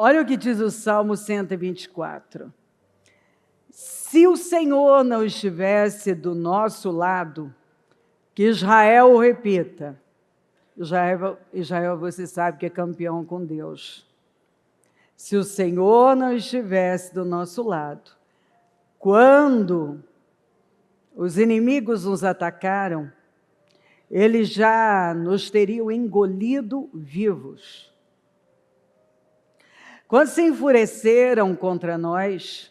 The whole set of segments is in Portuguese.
Olha o que diz o Salmo 124. Se o Senhor não estivesse do nosso lado, que Israel o repita. Israel, você sabe que é campeão com Deus. Se o Senhor não estivesse do nosso lado, quando os inimigos nos atacaram, eles já nos teriam engolido vivos. Quando se enfureceram contra nós,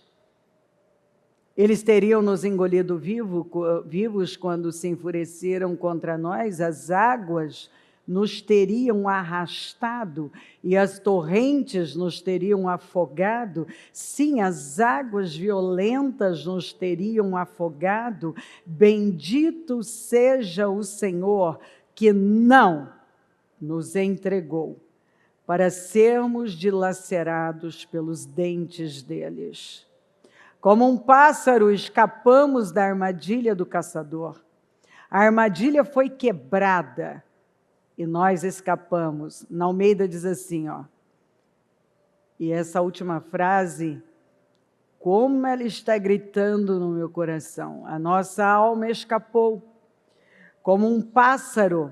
eles teriam nos engolido vivos quando se enfureceram contra nós, as águas nos teriam arrastado e as torrentes nos teriam afogado. Sim, as águas violentas nos teriam afogado. Bendito seja o Senhor que não nos entregou para sermos dilacerados pelos dentes deles. Como um pássaro, escapamos da armadilha do caçador. A armadilha foi quebrada e nós escapamos. Na Almeida diz assim, e essa última frase, como ela está gritando no meu coração. A nossa alma escapou, como um pássaro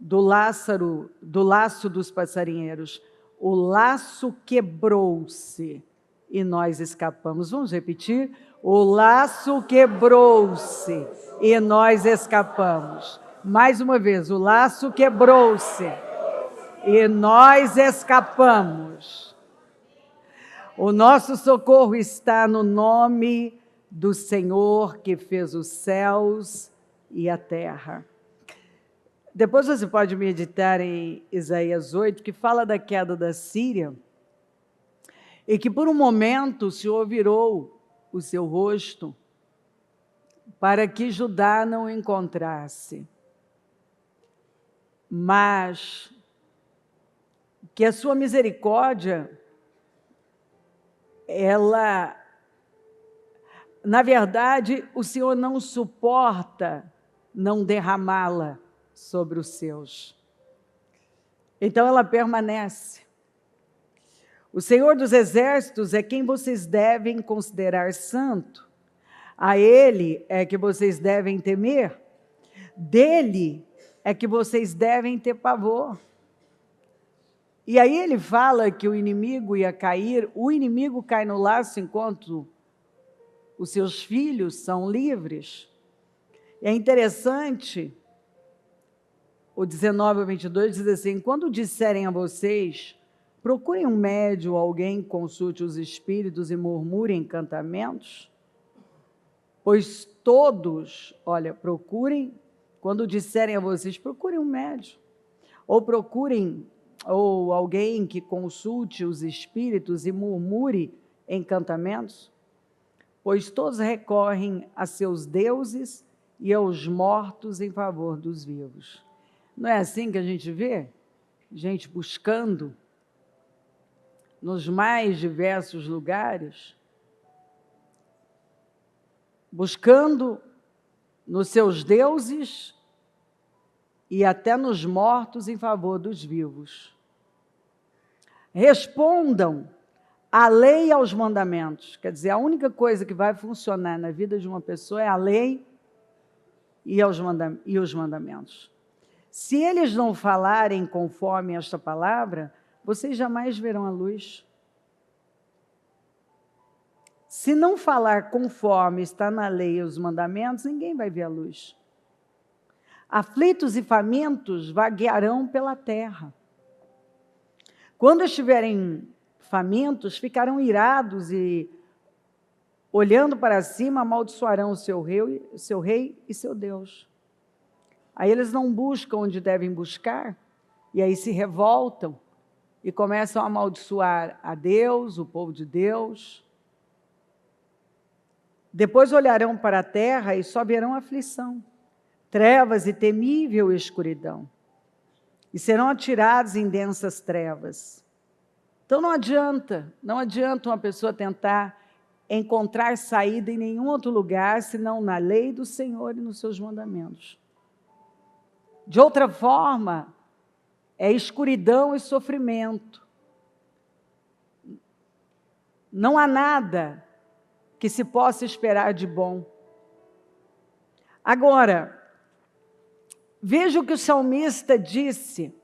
do laço dos passarinheiros. O laço quebrou-se e nós escapamos. Vamos repetir? O laço quebrou-se e nós escapamos. Mais uma vez, o laço quebrou-se e nós escapamos. O nosso socorro está no nome do Senhor que fez os céus e a terra. Depois você pode meditar em Isaías 8, que fala da queda da Síria, e que por um momento o Senhor virou o seu rosto para que Judá não o encontrasse. Mas que a sua misericórdia, na verdade, o Senhor não suporta não derramá-la sobre os seus. Então ela permanece. O Senhor dos Exércitos é quem vocês devem considerar santo. A Ele é que vocês devem temer. Dele é que vocês devem ter pavor. E aí ele fala que o inimigo ia cair, o inimigo cai no laço enquanto os seus filhos são livres. É interessante, o 19 ao 22 diz assim, quando disserem a vocês, procurem um médium, alguém que consulte os espíritos e murmure encantamentos, pois todos, procurem, quando disserem a vocês, procurem um médium, ou alguém que consulte os espíritos e murmure encantamentos, pois todos recorrem a seus deuses e aos mortos em favor dos vivos. Não é assim que a gente vê? Gente buscando nos mais diversos lugares, buscando nos seus deuses e até nos mortos em favor dos vivos. Respondam à lei e aos mandamentos. Quer dizer, a única coisa que vai funcionar na vida de uma pessoa é a lei e os mandamentos. Se eles não falarem conforme esta palavra, vocês jamais verão a luz. Se não falar conforme está na lei e os mandamentos, ninguém vai ver a luz. Aflitos e famintos vaguearão pela terra. Quando estiverem famintos, ficarão irados e, olhando para cima, amaldiçoarão o seu rei e seu Deus. Aí eles não buscam onde devem buscar, e aí se revoltam e começam a amaldiçoar a Deus, o povo de Deus. Depois olharão para a terra e só verão aflição, trevas e temível escuridão, e serão atirados em densas trevas. Então não adianta uma pessoa tentar encontrar saída em nenhum outro lugar, senão na lei do Senhor e nos seus mandamentos. De outra forma, é escuridão e sofrimento. Não há nada que se possa esperar de bom. Agora, veja o que o salmista disse.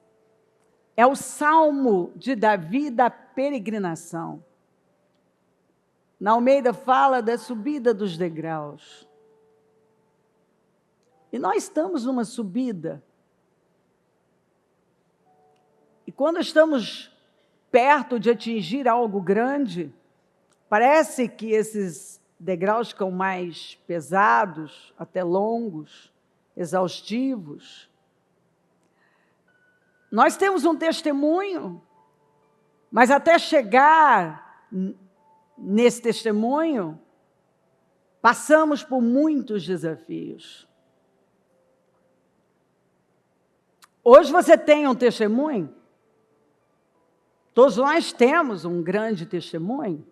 É o salmo de Davi da peregrinação. Na Almeida fala da subida dos degraus. E nós estamos numa subida. E quando estamos perto de atingir algo grande, parece que esses degraus ficam mais pesados, até longos, exaustivos. Nós temos um testemunho, mas até chegar nesse testemunho, passamos por muitos desafios. Hoje você tem um testemunho? Todos nós temos um grande testemunho.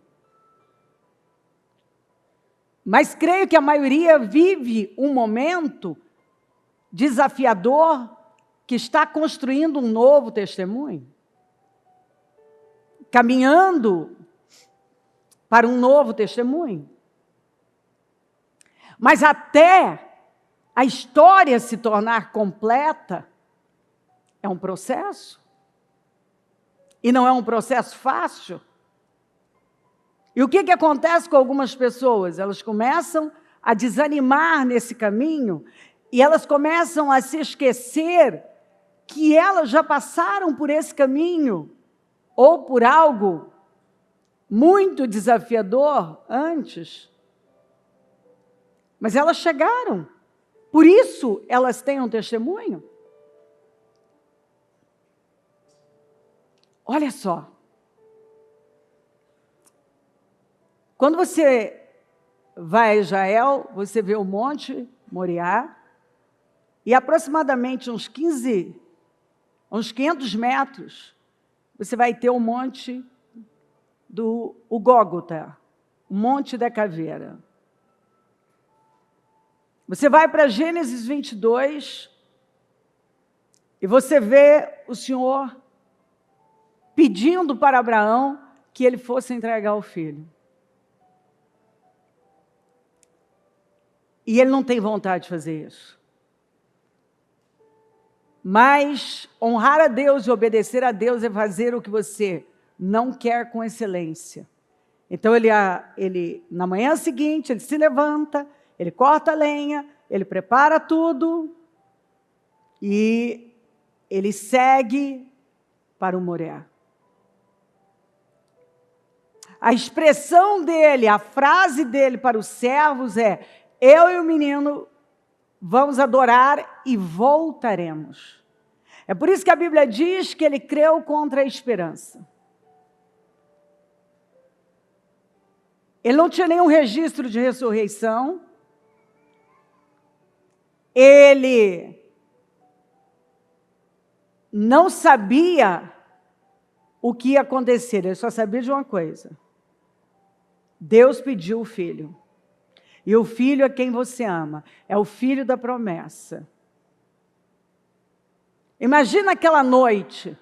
Mas creio que a maioria vive um momento desafiador que está construindo um novo testemunho. Caminhando para um novo testemunho. Mas até a história se tornar completa, é um processo. E não é um processo fácil. E o que acontece com algumas pessoas? Elas começam a desanimar nesse caminho e elas começam a se esquecer que elas já passaram por esse caminho ou por algo muito desafiador antes. Mas elas chegaram. Por isso elas têm um testemunho. Olha só. Quando você vai a Israel, você vê o Monte Moriá, e aproximadamente uns 500 metros, você vai ter o Monte do Gólgota, o Monte da Caveira. Você vai para Gênesis 22, e você vê o Senhor pedindo para Abraão que ele fosse entregar o filho. E ele não tem vontade de fazer isso. Mas honrar a Deus e obedecer a Deus é fazer o que você não quer com excelência. Então ele na manhã seguinte, ele se levanta, ele corta a lenha, ele prepara tudo e ele segue para o Moriá. A expressão dele, a frase dele para os servos é: eu e o menino vamos adorar e voltaremos. É por isso que a Bíblia diz que ele creu contra a esperança. Ele não tinha nenhum registro de ressurreição. Ele não sabia o que ia acontecer, ele só sabia de uma coisa. Deus pediu o filho. E o filho é quem você ama. É o filho da promessa. Imagina aquela noite.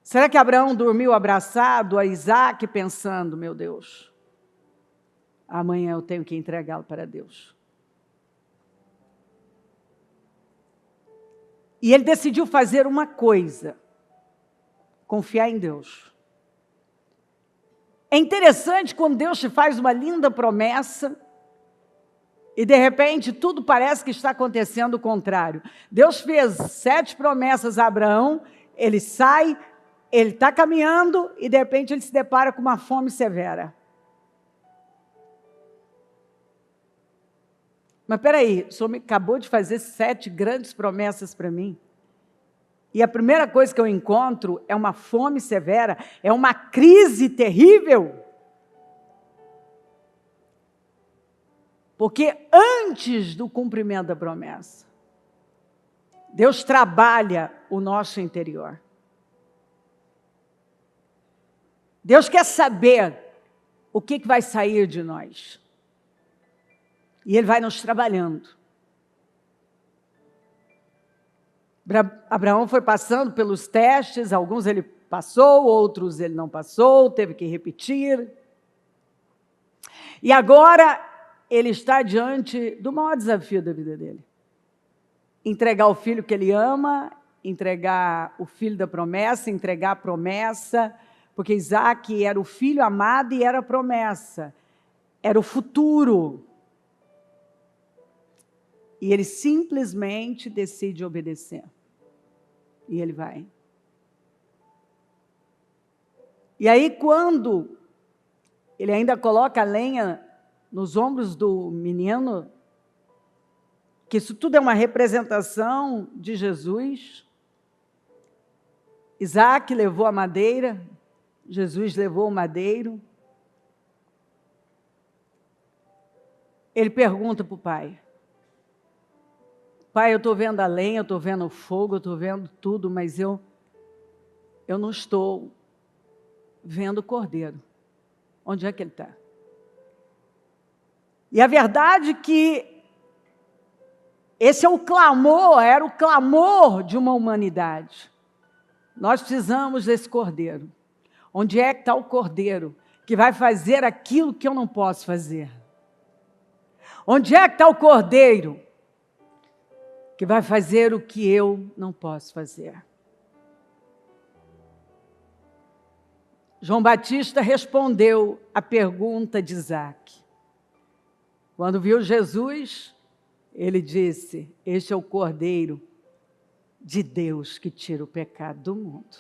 Será que Abraão dormiu abraçado a Isaac pensando, meu Deus, amanhã eu tenho que entregá-lo para Deus? E ele decidiu fazer uma coisa: confiar em Deus. É interessante quando Deus te faz uma linda promessa e de repente tudo parece que está acontecendo o contrário. Deus fez 7 promessas a Abraão, ele sai, ele está caminhando e de repente ele se depara com uma fome severa. Mas peraí, o Senhor me acabou de fazer 7 grandes promessas para mim. E a primeira coisa que eu encontro é uma fome severa, é uma crise terrível. Porque antes do cumprimento da promessa, Deus trabalha o nosso interior. Deus quer saber o que vai sair de nós. E Ele vai nos trabalhando. Abraão foi passando pelos testes, alguns ele passou, outros ele não passou, teve que repetir. E agora ele está diante do maior desafio da vida dele. Entregar o filho que ele ama, entregar o filho da promessa, entregar a promessa, porque Isaac era o filho amado e era a promessa, era o futuro. E ele simplesmente decide obedecer. E ele vai. E aí, quando ele ainda coloca a lenha nos ombros do menino, que isso tudo é uma representação de Jesus. Isaac levou a madeira, Jesus levou o madeiro. Ele pergunta para o pai: pai, eu estou vendo a lenha, eu estou vendo o fogo, eu estou vendo tudo, mas eu não estou vendo o cordeiro. Onde é que ele está? E a verdade é que esse é o clamor, era o clamor de uma humanidade. Nós precisamos desse cordeiro. Onde é que está o cordeiro que vai fazer aquilo que eu não posso fazer? Onde é que está o cordeiro que vai fazer o que eu não posso fazer? João Batista respondeu à pergunta de Isaac. Quando viu Jesus, ele disse: este é o Cordeiro de Deus que tira o pecado do mundo.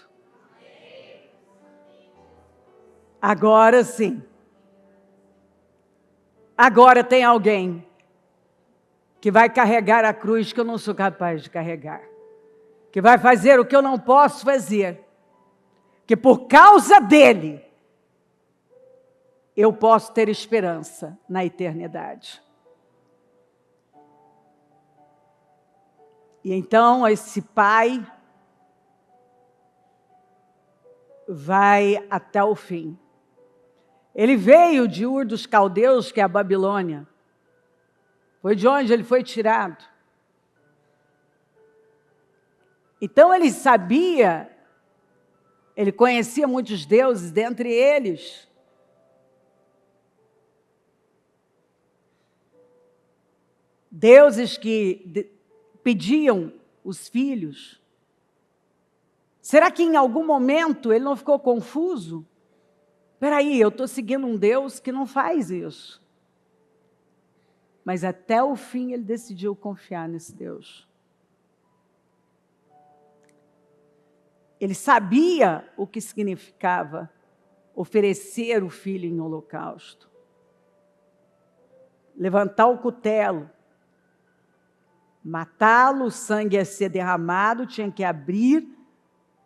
Agora sim. Agora tem alguém que vai carregar a cruz que eu não sou capaz de carregar. Que vai fazer o que eu não posso fazer. Que por causa dele, eu posso ter esperança na eternidade. E então esse pai vai até o fim. Ele veio de Ur dos Caldeus, que é a Babilônia. Foi de onde ele foi tirado. Então ele sabia, ele conhecia muitos deuses, dentre eles deuses que pediam os filhos. Será que em algum momento ele não ficou confuso? Espera aí, eu estou seguindo um Deus que não faz isso. Mas até o fim ele decidiu confiar nesse Deus. Ele sabia o que significava oferecer o filho em holocausto. Levantar o cutelo, matá-lo, o sangue ia ser derramado, tinha que abrir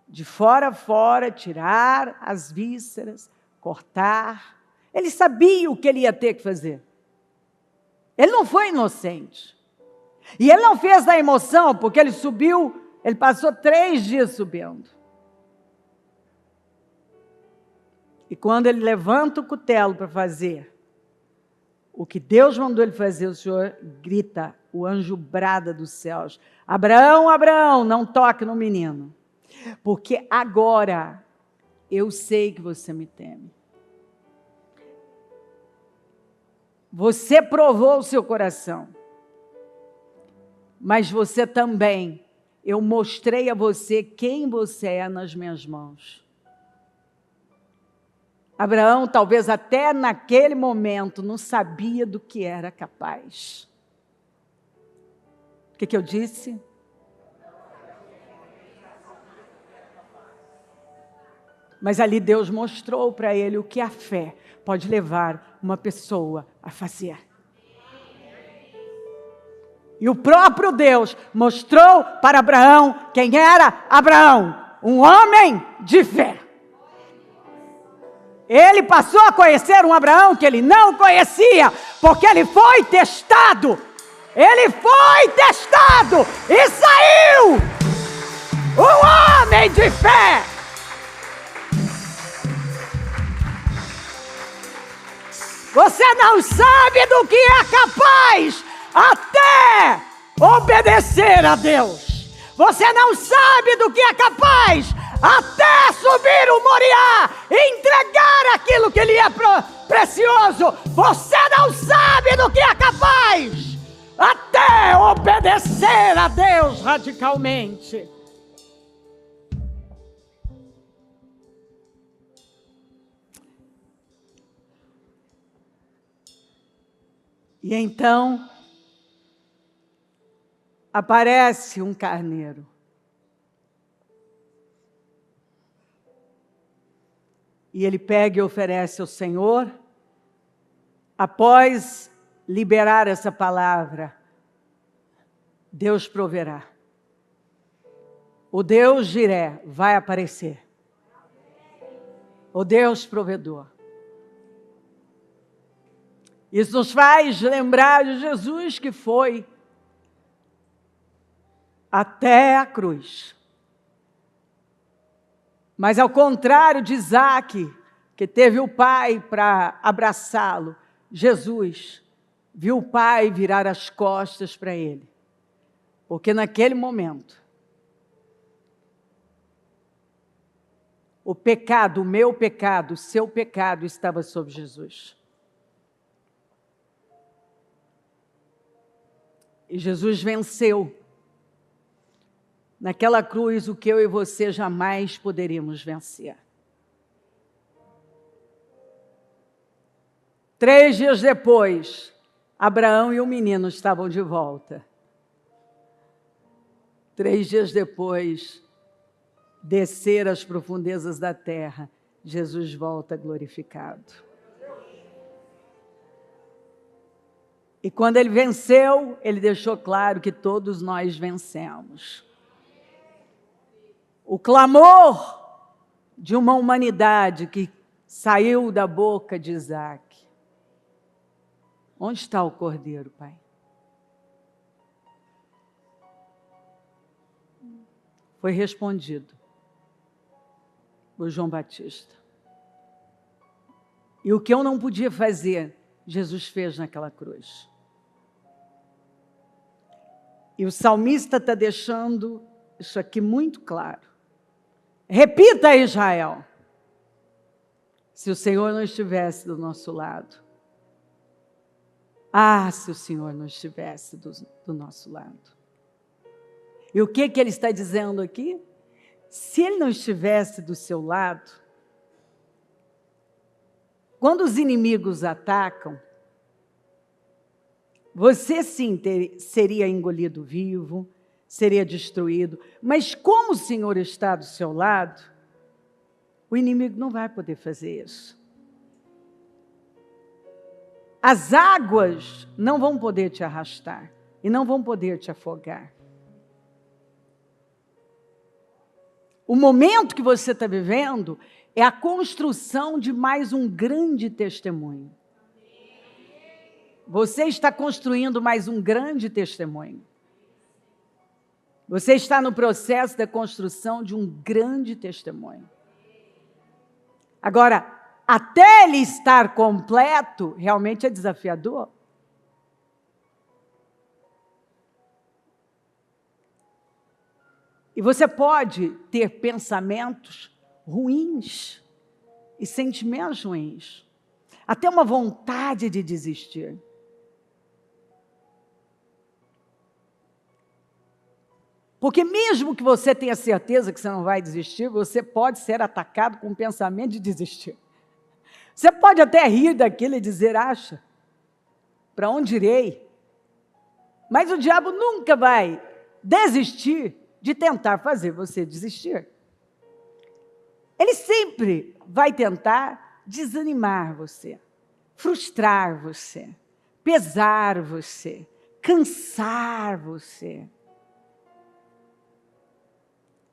de fora a fora, tirar as vísceras, cortar. Ele sabia o que ele ia ter que fazer. Ele não foi inocente. E ele não fez da emoção, porque ele subiu, ele passou 3 dias subindo. E quando ele levanta o cutelo para fazer o que Deus mandou ele fazer, o Senhor grita, o anjo brada dos céus: Abraão, Abraão, não toque no menino, porque agora eu sei que você me teme. Você provou o seu coração, mas você também, eu mostrei a você quem você é nas minhas mãos. Abraão, talvez até naquele momento, não sabia do que era capaz. O que eu disse? Mas ali Deus mostrou para ele o que a fé pode levar uma pessoa a fazer. E o próprio Deus mostrou para Abraão quem era Abraão, um homem de fé. Ele passou a conhecer um Abraão que ele não conhecia, porque ele foi testado. Ele foi testado e saiu um homem de fé. Você não sabe do que é capaz até obedecer a Deus. Você não sabe do que é capaz até subir o Moriá, entregar aquilo que lhe é precioso. Você não sabe do que é capaz, até obedecer a Deus radicalmente. E então aparece um carneiro. E ele pega e oferece ao Senhor. Após liberar essa palavra, Deus proverá. O Deus Jiré vai aparecer. O Deus provedor. Isso nos faz lembrar de Jesus que foi até a cruz. Mas ao contrário de Isaac, que teve o pai para abraçá-lo, Jesus viu o pai virar as costas para ele. Porque naquele momento, o pecado, o meu pecado, o seu pecado estava sobre Jesus. E Jesus venceu naquela cruz o que eu e você jamais poderíamos vencer. 3 dias depois, Abraão e o menino estavam de volta. 3 dias depois, descer às profundezas da terra, Jesus volta glorificado. E quando ele venceu, ele deixou claro que todos nós vencemos. O clamor de uma humanidade que saiu da boca de Isaac. Onde está o cordeiro, Pai? Foi respondido por João Batista. E o que eu não podia fazer, Jesus fez naquela cruz. E o salmista está deixando isso aqui muito claro. Repita, Israel, se o Senhor não estivesse do nosso lado. Ah, se o Senhor não estivesse do nosso lado. E o que ele está dizendo aqui? Se ele não estivesse do seu lado, quando os inimigos atacam, você sim seria engolido vivo, seria destruído. Mas como o Senhor está do seu lado, o inimigo não vai poder fazer isso. As águas não vão poder te arrastar e não vão poder te afogar. O momento que você está vivendo é a construção de mais um grande testemunho. Você está construindo mais um grande testemunho. Você está no processo da construção de um grande testemunho. Agora, até ele estar completo, realmente é desafiador. E você pode ter pensamentos ruins e sentimentos ruins, até uma vontade de desistir. Porque mesmo que você tenha certeza que você não vai desistir, você pode ser atacado com o pensamento de desistir. Você pode até rir daquilo e dizer, acha, para onde irei? Mas o diabo nunca vai desistir de tentar fazer você desistir. Ele sempre vai tentar desanimar você, frustrar você, pesar você, cansar você.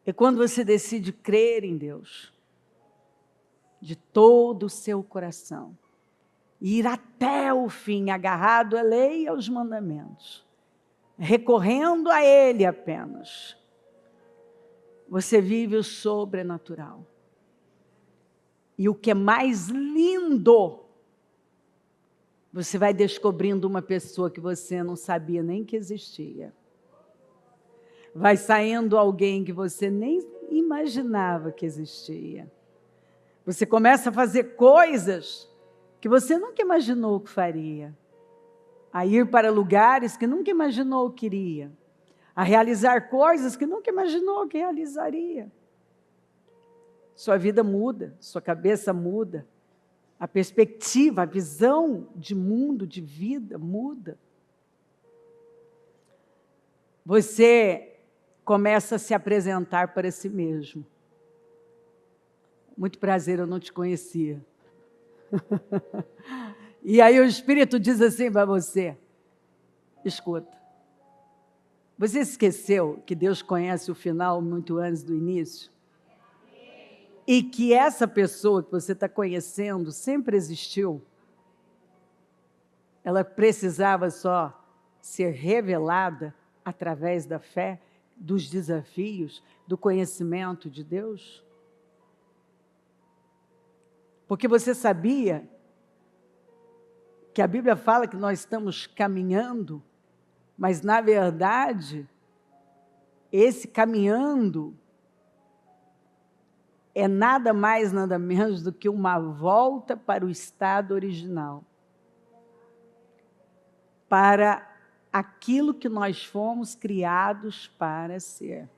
E quando você decide crer em Deus, de todo o seu coração, e ir até o fim, agarrado à lei e aos mandamentos, recorrendo a Ele apenas, você vive o sobrenatural. E o que é mais lindo, você vai descobrindo uma pessoa que você não sabia nem que existia. Vai saindo alguém que você nem imaginava que existia. Você começa a fazer coisas que você nunca imaginou que faria. A ir para lugares que nunca imaginou que iria. A realizar coisas que nunca imaginou que realizaria. Sua vida muda, sua cabeça muda. A perspectiva, a visão de mundo, de vida muda. Você começa a se apresentar para si mesmo. Muito prazer, eu não te conhecia. E aí o Espírito diz assim para você: escuta, você esqueceu que Deus conhece o final muito antes do início? E que essa pessoa que você está conhecendo sempre existiu? Ela precisava só ser revelada através da fé, dos desafios, do conhecimento de Deus? Porque você sabia que a Bíblia fala que nós estamos caminhando, mas na verdade, esse caminhando é nada mais, nada menos do que uma volta para o estado original. Para aquilo que nós fomos criados para ser.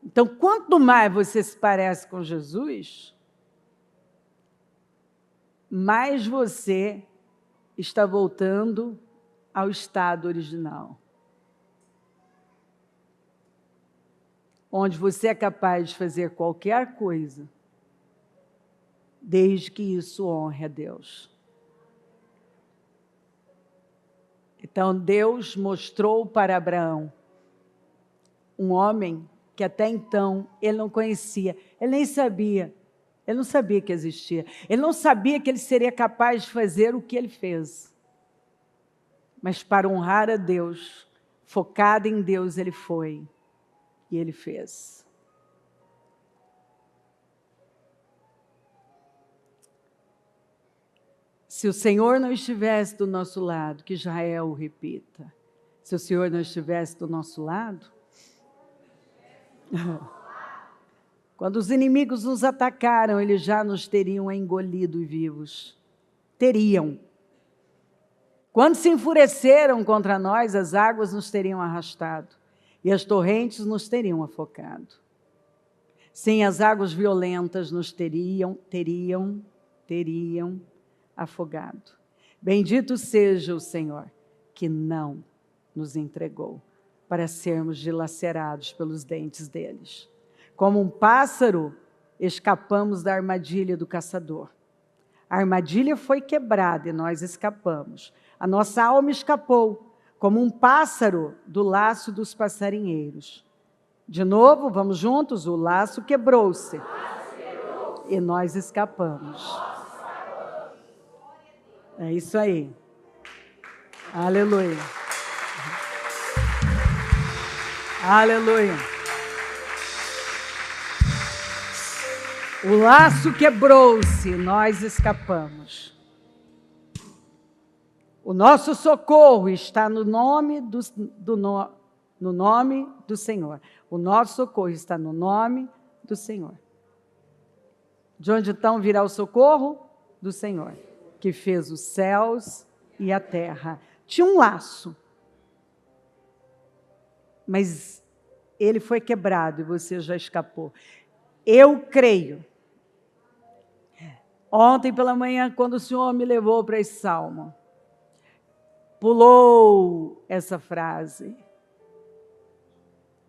Então, quanto mais você se parece com Jesus, mais você está voltando ao estado original. Onde você é capaz de fazer qualquer coisa, desde que isso honre a Deus. Então, Deus mostrou para Abraão um homem que até então ele não conhecia, ele nem sabia, ele não sabia que existia, ele não sabia que ele seria capaz de fazer o que ele fez. Mas para honrar a Deus, focado em Deus, ele foi e ele fez. Se o Senhor não estivesse do nosso lado, que Israel o repita, se o Senhor não estivesse do nosso lado, quando os inimigos nos atacaram, eles já nos teriam engolido vivos. Teriam. Quando se enfureceram contra nós, as águas nos teriam arrastado e as torrentes nos teriam afogado. Sim, as águas violentas nos teriam afogado. Bendito seja o Senhor, que não nos entregou para sermos dilacerados pelos dentes deles. Como um pássaro, escapamos da armadilha do caçador. A armadilha foi quebrada e nós escapamos. A nossa alma escapou, como um pássaro do laço dos passarinheiros. De novo, vamos juntos? O laço quebrou-se. E nós escapamos. É isso aí. Aleluia. Aleluia. O laço quebrou-se, nós escapamos. O nosso socorro está no nome no nome do Senhor. O nosso socorro está no nome do Senhor. De onde então virá o socorro? Do Senhor, que fez os céus e a terra. Tinha um laço, mas ele foi quebrado e você já escapou. Eu creio. Ontem pela manhã, quando o Senhor me levou para esse salmo, pulou essa frase.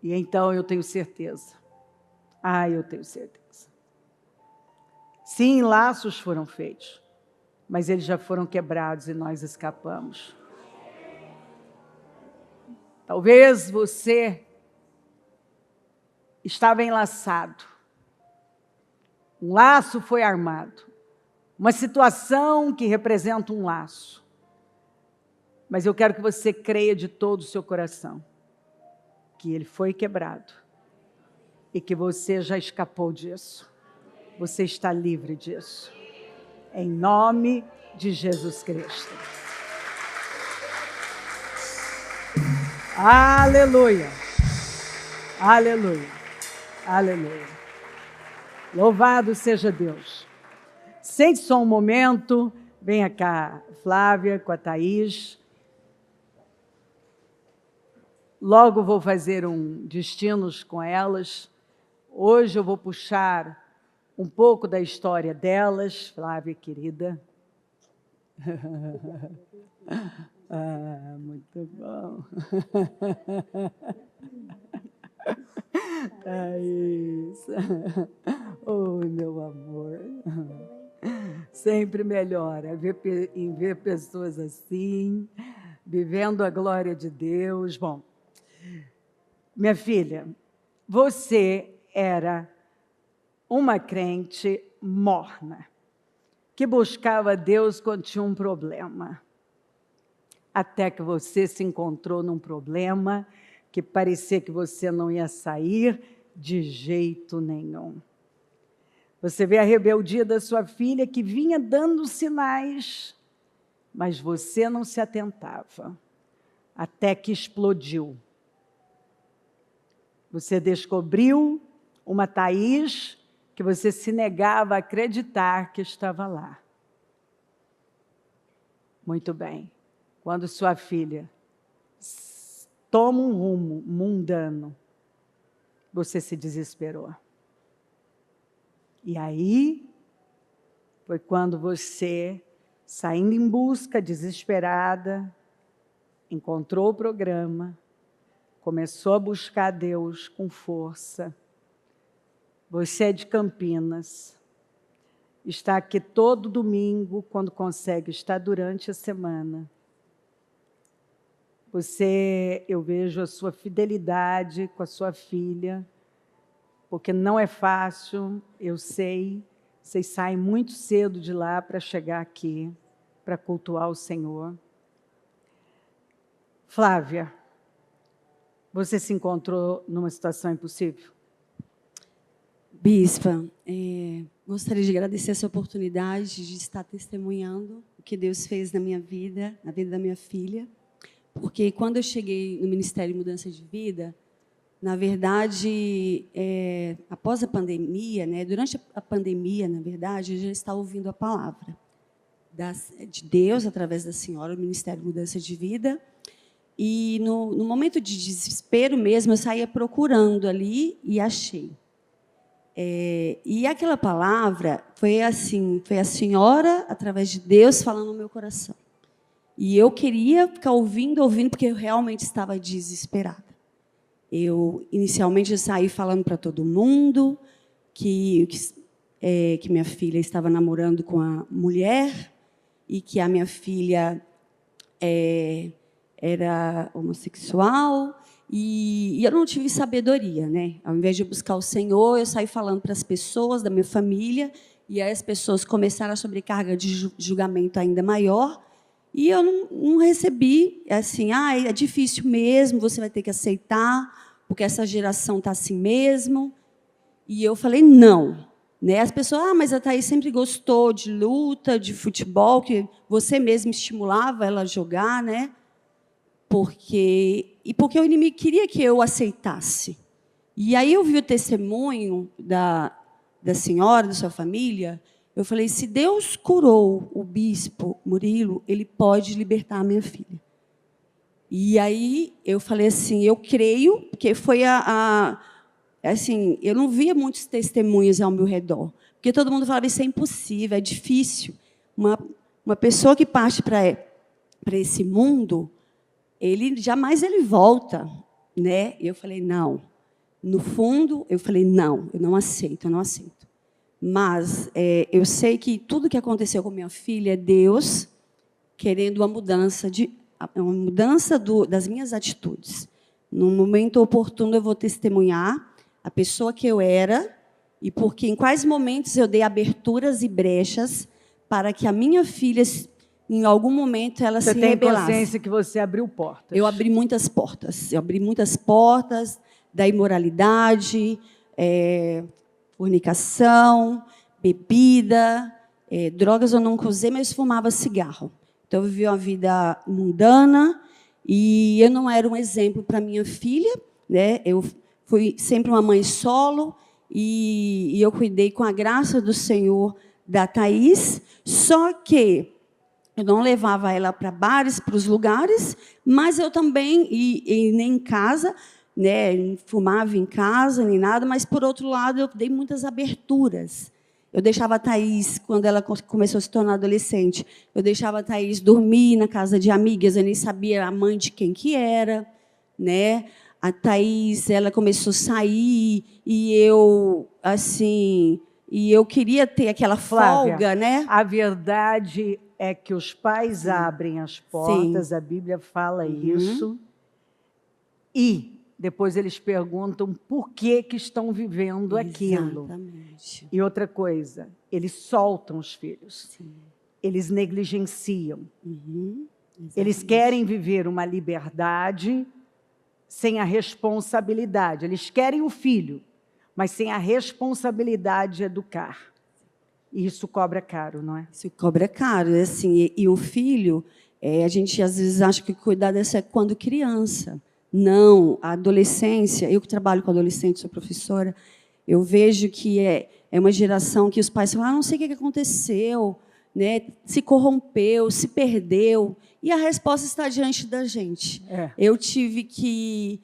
E então eu tenho certeza. Eu tenho certeza. Sim, laços foram feitos, mas eles já foram quebrados e nós escapamos. Talvez você estava enlaçado. Um laço foi armado. Uma situação que representa um laço. Mas eu quero que você creia de todo o seu coração que ele foi quebrado e que você já escapou disso. Você está livre disso. Em nome de Jesus Cristo. Aleluia. Aleluia. Aleluia. Louvado seja Deus. Sente só um momento. Venha cá, Flávia, com a Thaís. Logo vou fazer um destinos com elas. Hoje eu vou puxar um pouco da história delas, Flávia, querida. Muito bom. Thaís. Oi, meu amor. Sempre melhora em ver pessoas assim, vivendo a glória de Deus. Bom, minha filha, você era uma crente morna, que buscava Deus quando tinha um problema. Até que você se encontrou num problema que parecia que você não ia sair de jeito nenhum. Você vê a rebeldia da sua filha que vinha dando sinais, mas você não se atentava, até que explodiu. Você descobriu uma Thaís que você se negava a acreditar que estava lá. Muito bem. Quando sua filha toma um rumo mundano, você se desesperou. E aí, foi quando você, saindo em busca, desesperada, encontrou o programa, começou a buscar Deus com força. Você é de Campinas, está aqui todo domingo, quando consegue estar durante a semana. Eu vejo a sua fidelidade com a sua filha, porque não é fácil, eu sei, vocês saem muito cedo de lá para chegar aqui, para cultuar o Senhor. Flávia, você se encontrou numa situação impossível? Bispa, gostaria de agradecer essa oportunidade de estar testemunhando o que Deus fez na minha vida, na vida da minha filha, porque quando eu cheguei no Ministério de Mudança de Vida, na verdade, após a pandemia, né, durante a pandemia, na verdade, eu já estava ouvindo a palavra de Deus, através da senhora, do Ministério de Mudança de Vida, e no momento de desespero mesmo, eu saía procurando ali e achei. E aquela palavra foi assim, foi a senhora, através de Deus, falando no meu coração. E eu queria ficar ouvindo, porque eu realmente estava desesperada. Eu, inicialmente, saí falando para todo mundo que minha filha estava namorando com a mulher e que a minha filha era homossexual. E eu não tive sabedoria, né? Ao invés de buscar o Senhor, eu saí falando para as pessoas da minha família, e aí as pessoas começaram a sobrecarga de julgamento ainda maior, e eu não recebi, assim, é difícil mesmo, você vai ter que aceitar, porque essa geração está assim mesmo. E eu falei, não. Né? As pessoas, mas a Thaís sempre gostou de luta, de futebol, que você mesmo estimulava ela a jogar, né? Porque o inimigo queria que eu aceitasse. E aí eu vi o testemunho da senhora, da sua família, eu falei, se Deus curou o bispo Murilo, ele pode libertar a minha filha. E aí eu falei assim, eu creio, porque foi assim, eu não via muitos testemunhos ao meu redor, porque todo mundo falava, isso é impossível, é difícil. Uma pessoa que parte para esse mundo, jamais ele volta, né? E eu falei, não. No fundo, eu falei, não, eu não aceito, eu não aceito. Mas eu sei que tudo que aconteceu com minha filha é Deus querendo uma mudança das minhas atitudes. No momento oportuno, eu vou testemunhar a pessoa que eu era e porque em quais momentos eu dei aberturas e brechas para que a minha filha, em algum momento, ela se rebelasse. Você tem consciência que você abriu portas? Eu abri muitas portas. Eu abri muitas portas da imoralidade, fornicação, bebida, drogas eu não usei, mas fumava cigarro. Então, eu vivi uma vida mundana e eu não era um exemplo para minha filha, né? Eu fui sempre uma mãe solo, e eu cuidei com a graça do Senhor da Thaís, só que eu não levava ela para bares, para os lugares, mas eu também, e nem em casa, né, não fumava em casa, nem nada, mas, por outro lado, eu dei muitas aberturas. Eu deixava a Thaís, quando ela começou a se tornar adolescente, eu deixava a Thaís dormir na casa de amigas, eu nem sabia a mãe de quem que era, né? A Thaís, ela começou a sair, e eu queria ter aquela Flávia, folga, né? A verdade é que os pais abrem as portas, sim, a Bíblia fala isso, e depois eles perguntam por que estão vivendo aquilo. Exatamente. E outra coisa, eles soltam os filhos. Sim. Eles negligenciam. Eles querem viver uma liberdade sem a responsabilidade. Eles querem o filho, mas sem a responsabilidade de educar. E isso cobra caro, não é? Isso cobra caro. Assim, e o filho, a gente às vezes acha que cuidar dessa é quando criança. Não, a adolescência, eu que trabalho com adolescente, sou professora, eu vejo que é uma geração que os pais falam, não sei o que aconteceu, né? Se corrompeu, se perdeu, e a resposta está diante da gente. Eu tive que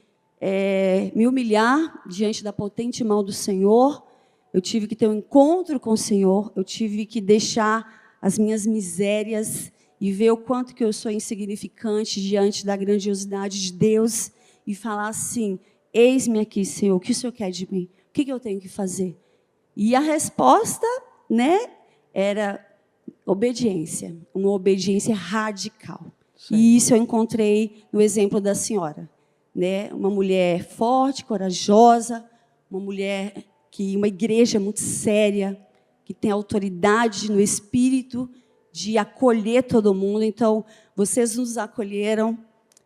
me humilhar diante da potente mão do Senhor, eu tive que ter um encontro com o Senhor, eu tive que deixar as minhas misérias e ver o quanto que eu sou insignificante diante da grandiosidade de Deus e falar assim, eis-me aqui, Senhor, o que o Senhor quer de mim? O que eu tenho que fazer? E a resposta, né, era obediência, uma obediência radical. Sim. E isso eu encontrei no exemplo da senhora, né? Uma mulher forte, corajosa, uma igreja muito séria, que tem autoridade no espírito de acolher todo mundo. Então, vocês nos acolheram,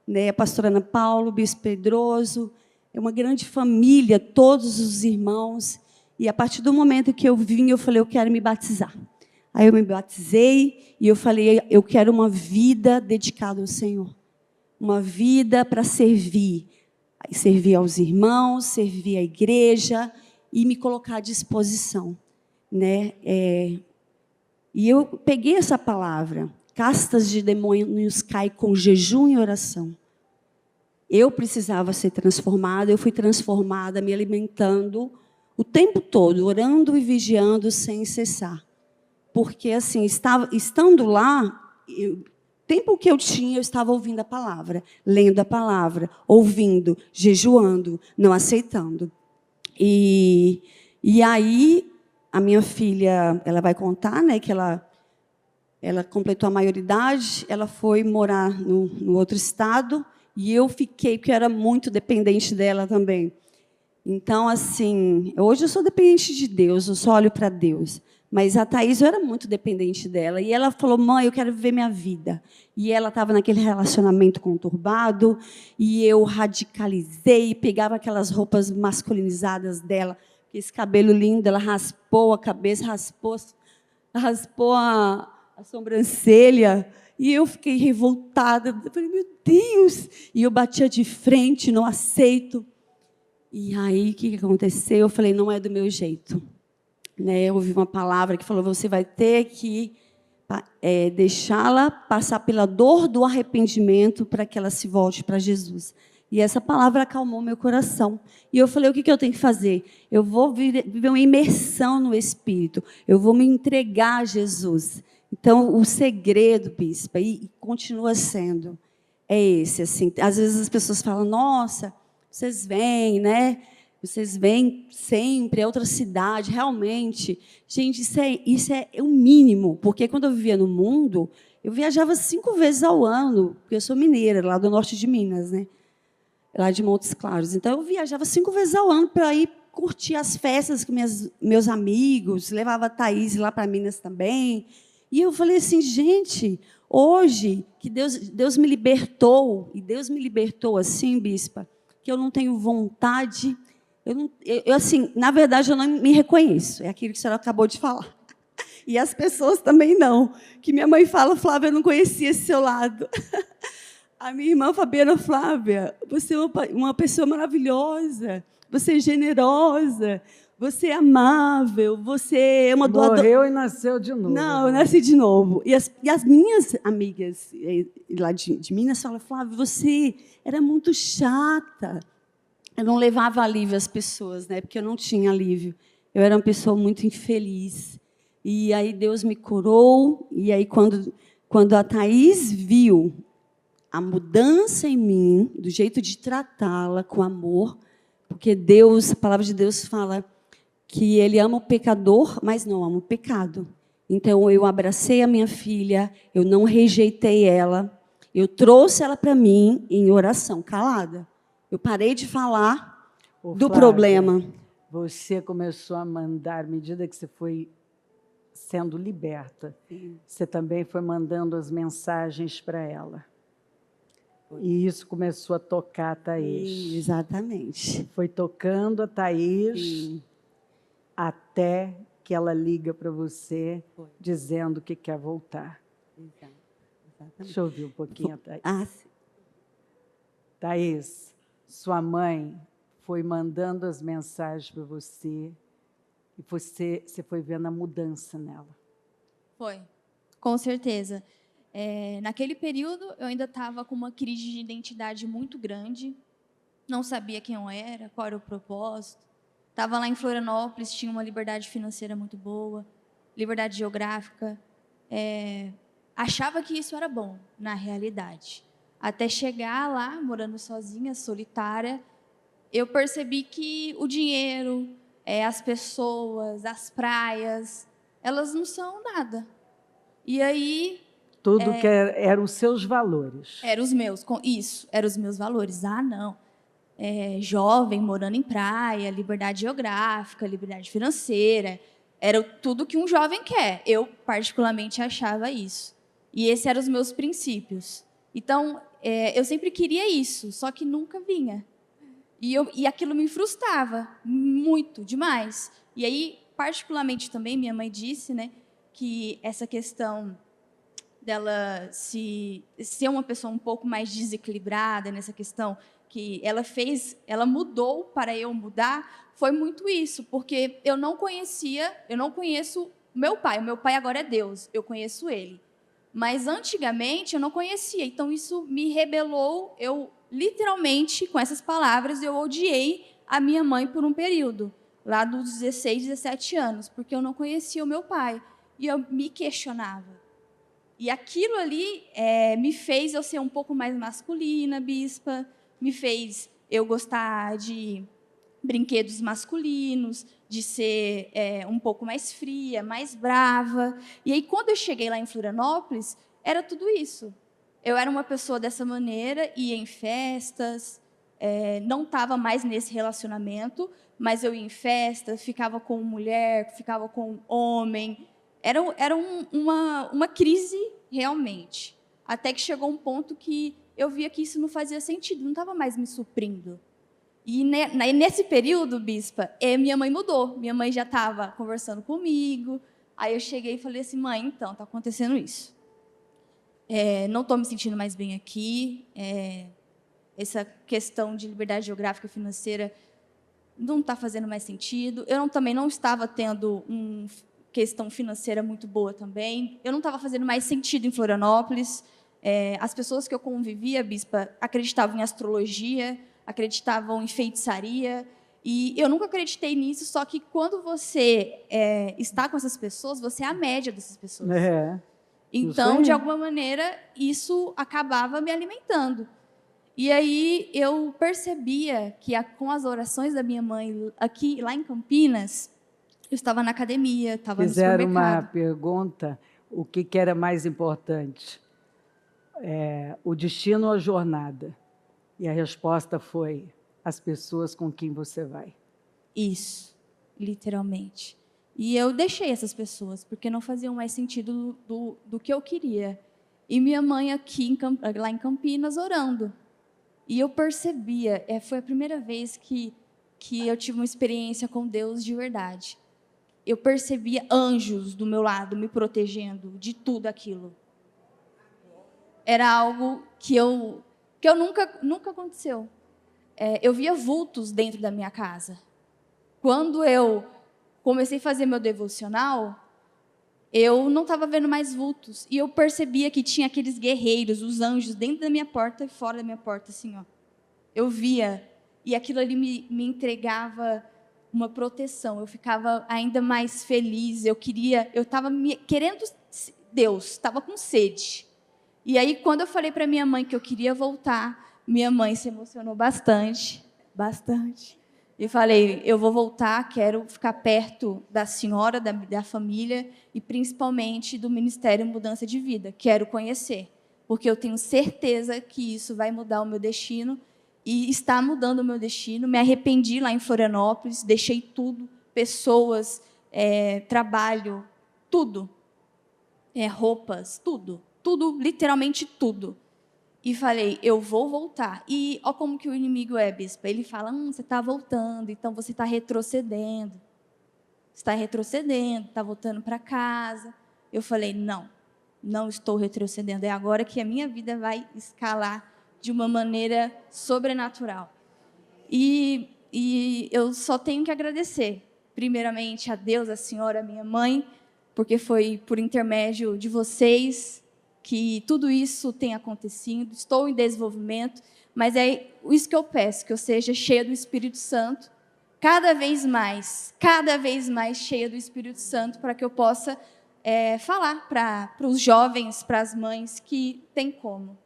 né? A pastora Ana Paula, o bispo Pedroso, é uma grande família, todos os irmãos. E a partir do momento que eu vim, eu falei, eu quero me batizar. Aí eu me batizei e eu falei, eu quero uma vida dedicada ao Senhor. Uma vida para servir aos irmãos, servir à igreja e me colocar à disposição, né? E eu peguei essa palavra, castas de demônios caem com jejum e oração. Eu precisava ser transformada, eu fui transformada, me alimentando o tempo todo, orando e vigiando sem cessar. Porque, assim, estando lá, o tempo que eu tinha, eu estava ouvindo a palavra, lendo a palavra, ouvindo, jejuando, não aceitando. E aí, a minha filha, ela vai contar, né, que ela completou a maioridade, ela foi morar no outro estado, e eu fiquei, porque eu era muito dependente dela também. Então, assim, hoje eu sou dependente de Deus, eu só olho para Deus. Mas a Thaís, eu era muito dependente dela. E ela falou, mãe, eu quero viver minha vida. E ela estava naquele relacionamento conturbado, e eu radicalizei, pegava aquelas roupas masculinizadas dela, esse cabelo lindo, ela raspou a cabeça, raspou a sobrancelha, e eu fiquei revoltada. Eu falei, meu Deus! E eu batia de frente, não aceito. E aí, o que aconteceu? Eu falei, não é do meu jeito. Né? Eu ouvi uma palavra que falou, você vai ter que deixá-la passar pela dor do arrependimento para que ela se volte para Jesus. E essa palavra acalmou meu coração. E eu falei, o que eu tenho que fazer? Eu vou viver uma imersão no Espírito. Eu vou me entregar a Jesus. Então, o segredo, bispa, e continua sendo, é esse. Assim, às vezes as pessoas falam, nossa, vocês vêm, né? Vocês vêm sempre, é outra cidade, realmente. Gente, isso é o mínimo, porque quando eu vivia no mundo, eu viajava 5 vezes ao ano, porque eu sou mineira, lá do norte de Minas, né? Lá de Montes Claros. Então, eu viajava 5 vezes ao ano para ir curtir as festas com meus amigos, levava a Thaís lá para Minas também. E eu falei assim, gente, hoje que Deus me libertou, e Deus me libertou assim, bispa, que eu não tenho vontade... assim, na verdade, eu não me reconheço. É aquilo que a senhora acabou de falar. E as pessoas também não. Que minha mãe fala, Flávia, eu não conhecia esse seu lado. A minha irmã Fabiana, Flávia, você é uma pessoa maravilhosa. você é generosa, você é amável, você é uma doadora. Morreu e nasceu de novo. Não, eu nasci de novo. E as minhas amigas lá de Minas falavam, Flávia, você era muito chata. Eu não levava alívio às pessoas, né? Porque eu não tinha alívio. Eu era uma pessoa muito infeliz. E aí Deus me curou. E aí, quando a Thaís viu a mudança em mim, do jeito de tratá-la com amor, porque Deus, a palavra de Deus fala que Ele ama o pecador, mas não ama o pecado. Então, eu abracei a minha filha, eu não rejeitei ela, eu trouxe ela para mim em oração, calada. Eu parei de falar do Flávia, problema. Você começou a mandar, à medida que você foi sendo liberta, você também foi mandando as mensagens para ela. E isso começou a tocar a Thaís. Exatamente. Foi tocando a Thaís Sim. até que ela liga para você dizendo que quer voltar. Exatamente. Deixa eu ouvir um pouquinho a Thaís. Sim. Thaís, sua mãe foi mandando as mensagens para você e você foi vendo a mudança nela. Foi, com certeza. Naquele período, eu ainda estava com uma crise de identidade muito grande, não sabia quem eu era, qual era o propósito. Estava lá em Florianópolis, tinha uma liberdade financeira muito boa, liberdade geográfica. Achava que isso era bom, na realidade. Até chegar lá, morando sozinha, solitária, eu percebi que o dinheiro, as pessoas, as praias, elas não são nada. E aí... Tudo que eram os seus valores. Eram os meus, isso, eram os meus valores. Ah, não. Jovem, morando em praia, liberdade geográfica, liberdade financeira. Era tudo que um jovem quer. Eu, particularmente, achava isso. E esses eram os meus princípios. Então, eu sempre queria isso, só que nunca vinha. E aquilo me frustrava muito, demais. E aí, particularmente também, minha mãe disse, né, que essa questão dela ser uma pessoa um pouco mais desequilibrada nessa questão, que ela mudou para eu mudar, foi muito isso, porque eu não conheço meu pai. O meu pai agora é Deus, eu conheço ele. Mas antigamente eu não conhecia, então isso me rebelou. Eu literalmente, com essas palavras, eu odiei a minha mãe por um período, lá dos 16, 17 anos, porque eu não conhecia o meu pai e eu me questionava. E aquilo ali me fez eu ser um pouco mais masculina, bispa, me fez eu gostar de brinquedos masculinos, de ser um pouco mais fria, mais brava. E aí, quando eu cheguei lá em Florianópolis, era tudo isso. Eu era uma pessoa dessa maneira, ia em festas, não estava mais nesse relacionamento, mas eu ia em festa, ficava com mulher, ficava com homem. Era uma crise, realmente. Até que chegou um ponto que eu via que isso não fazia sentido, não estava mais me suprindo. E nesse período, bispa, minha mãe mudou. Minha mãe já estava conversando comigo. Aí eu cheguei e falei assim, mãe, então, está acontecendo isso. Não estou me sentindo mais bem aqui. Essa questão de liberdade geográfica e financeira não está fazendo mais sentido. Eu também não estava tendo uma questão financeira muito boa também. Eu não estava fazendo mais sentido em Florianópolis. As pessoas que eu convivia, bispa, acreditavam em astrologia, acreditavam em feitiçaria, e eu nunca acreditei nisso, só que quando você está com essas pessoas, você é a média dessas pessoas. Então, de alguma maneira, isso acabava me alimentando. E aí eu percebia que com as orações da minha mãe, lá em Campinas, eu estava na academia, estava no supermercado. Fizeram uma pergunta, o que era mais importante? O destino ou a jornada? E a resposta foi, as pessoas com quem você vai. Isso, literalmente. E eu deixei essas pessoas, porque não faziam mais sentido do que eu queria. E minha mãe lá em Campinas, orando. E eu percebia, foi a primeira vez que eu tive uma experiência com Deus de verdade. Eu percebia anjos do meu lado, me protegendo de tudo aquilo. Era algo que nunca aconteceu. eu via vultos dentro da minha casa. Quando eu comecei a fazer meu devocional, eu não estava vendo mais vultos. E eu percebia que tinha aqueles guerreiros, os anjos, dentro da minha porta e fora da minha porta, assim, ó. Eu via, e aquilo ali me entregava uma proteção. Eu ficava ainda mais feliz. Eu estava querendo Deus, estava com sede. E aí, quando eu falei para minha mãe que eu queria voltar, minha mãe se emocionou bastante, bastante. E falei, eu vou voltar, quero ficar perto da senhora, da família e principalmente do Ministério Mudança de Vida. Quero conhecer, porque eu tenho certeza que isso vai mudar o meu destino e está mudando o meu destino. Me arrependi lá em Florianópolis, deixei tudo, pessoas, trabalho, tudo, roupas, tudo, literalmente tudo. E falei, eu vou voltar. E olha como que o inimigo é, bispa. Ele fala, você está voltando, então você está retrocedendo. Você está retrocedendo, está voltando para casa. Eu falei, não estou retrocedendo. É agora que a minha vida vai escalar de uma maneira sobrenatural. E eu só tenho que agradecer, primeiramente, a Deus, a senhora, a minha mãe, porque foi por intermédio de vocês que tudo isso tem acontecido. Estou em desenvolvimento, mas é isso que eu peço, que eu seja cheia do Espírito Santo, cada vez mais cheia do Espírito Santo, para que eu possa falar para os jovens, para as mães, que tem como,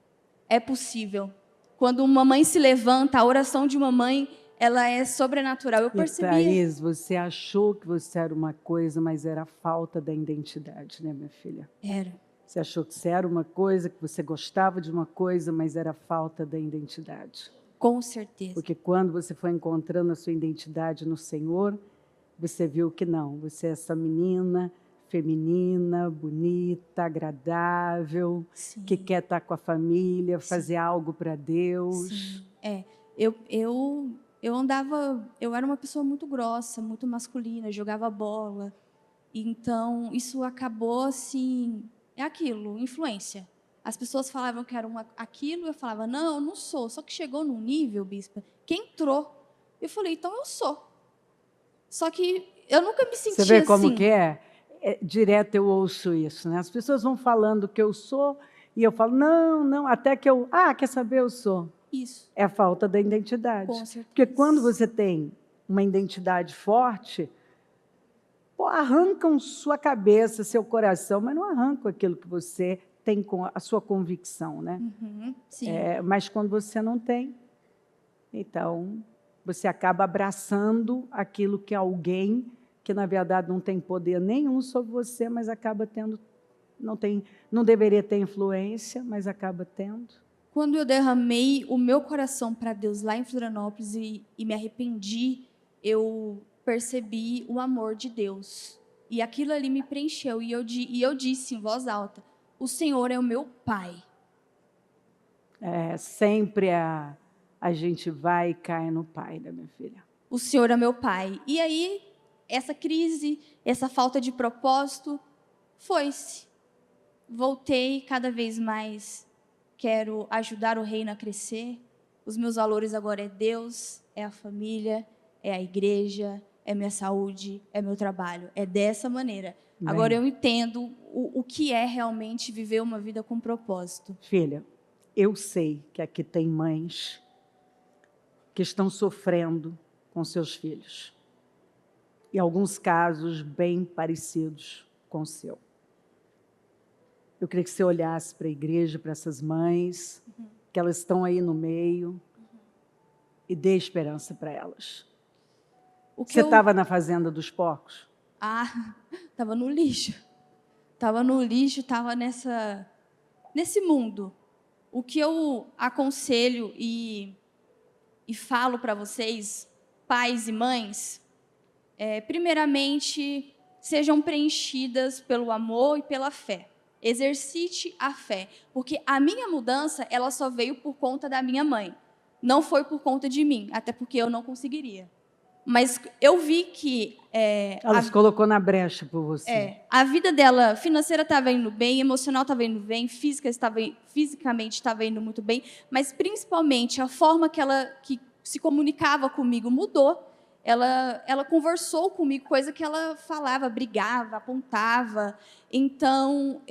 é possível. Quando uma mãe se levanta, a oração de uma mãe, ela é sobrenatural. Eu percebi. Thaís, você achou que você era uma coisa, mas era a falta da identidade, né, minha filha? Era. Você achou que você era uma coisa, que você gostava de uma coisa, mas era a falta da identidade. Com certeza. Porque quando você foi encontrando a sua identidade no Senhor, você viu que não, você é essa menina feminina, bonita, agradável, Sim. que quer estar com a família, Sim. fazer algo para Deus. Sim. Eu andava, eu era uma pessoa muito grossa, muito masculina, jogava bola. Então, isso acabou assim, é aquilo, influência. As pessoas falavam que era aquilo, eu falava, não, eu não sou. Só que chegou num nível, bispa, que entrou. Eu falei, então eu sou. Só que eu nunca me senti assim. Você vê como que é? Direto eu ouço isso, né? As pessoas vão falando que eu sou e eu falo, não, até que eu, quer saber, eu sou. Isso. É a falta da identidade. Com certeza. Porque quando você tem uma identidade forte, arrancam sua cabeça, seu coração, mas não arrancam aquilo que você tem com a sua convicção, né? Uhum, sim. Mas quando você não tem, então você acaba abraçando aquilo que alguém que na verdade não tem poder nenhum sobre você, mas acaba tendo, não deveria ter influência, mas acaba tendo. Quando eu derramei o meu coração para Deus lá em Florianópolis e me arrependi, eu percebi o amor de Deus. E aquilo ali me preencheu. E eu disse em voz alta, o Senhor é o meu Pai. Sempre a gente vai e cai no Pai, né, minha filha? O Senhor é meu Pai. E aí, essa crise, essa falta de propósito, foi-se. Voltei cada vez mais. Quero ajudar o reino a crescer. Os meus valores agora é Deus, é a família, é a igreja, é minha saúde, é meu trabalho. É dessa maneira. Bem, agora eu entendo o que é realmente viver uma vida com propósito. Filha, eu sei que aqui tem mães que estão sofrendo com seus filhos. E alguns casos bem parecidos com o seu. Eu queria que você olhasse para a igreja, para essas mães, que elas estão aí no meio, e dê esperança para elas. Você estava na fazenda dos porcos? Estava no lixo. Estava nesse mundo. O que eu aconselho e falo para vocês, pais e mães, primeiramente, sejam preenchidas pelo amor e pela fé. Exercite a fé, porque a minha mudança, ela só veio por conta da minha mãe. Não foi por conta de mim, até porque eu não conseguiria. Mas eu vi que... ela se colocou na brecha por você. A vida dela financeira estava indo bem, emocional estava indo bem, fisicamente estava indo muito bem, mas principalmente a forma que se comunicava comigo, mudou. Ela conversou comigo, coisa que ela falava, brigava, apontava. Então,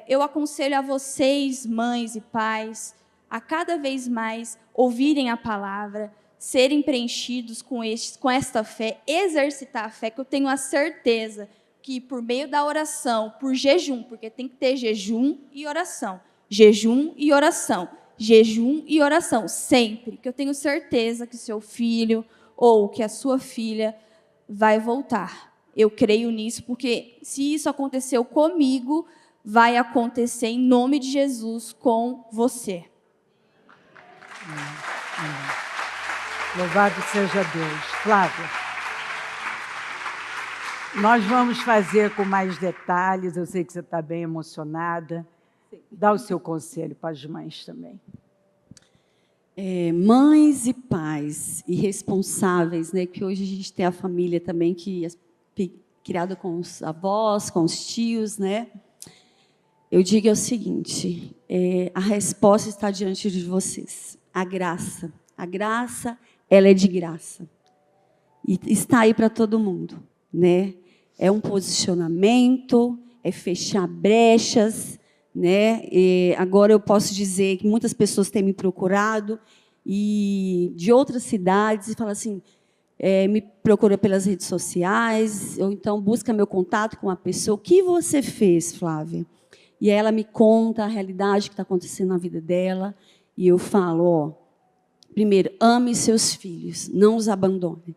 eu aconselho a vocês, mães e pais, a cada vez mais ouvirem a palavra, serem preenchidos com esta fé, exercitar a fé, que eu tenho a certeza que por meio da oração, por jejum, porque tem que ter jejum e oração, sempre, que eu tenho certeza que seu filho ou que a sua filha vai voltar. Eu creio nisso, porque se isso aconteceu comigo, vai acontecer em nome de Jesus com você. Louvado seja Deus. Flávia, nós vamos fazer com mais detalhes, eu sei que você está bem emocionada. Dá o seu conselho para as mães também. Mães e pais irresponsáveis, né, que hoje a gente tem a família também que criada com os avós, com os tios, né? Eu digo o seguinte: a resposta está diante de vocês. A graça, ela é de graça e está aí para todo mundo, né? É um posicionamento, é fechar brechas. Né? Agora eu posso dizer que muitas pessoas têm me procurado e de outras cidades e falam assim, me procura pelas redes sociais, ou então busca meu contato com a pessoa. O que você fez, Flávia? E aí ela me conta a realidade que está acontecendo na vida dela e eu falo, primeiro, ame seus filhos, não os abandone.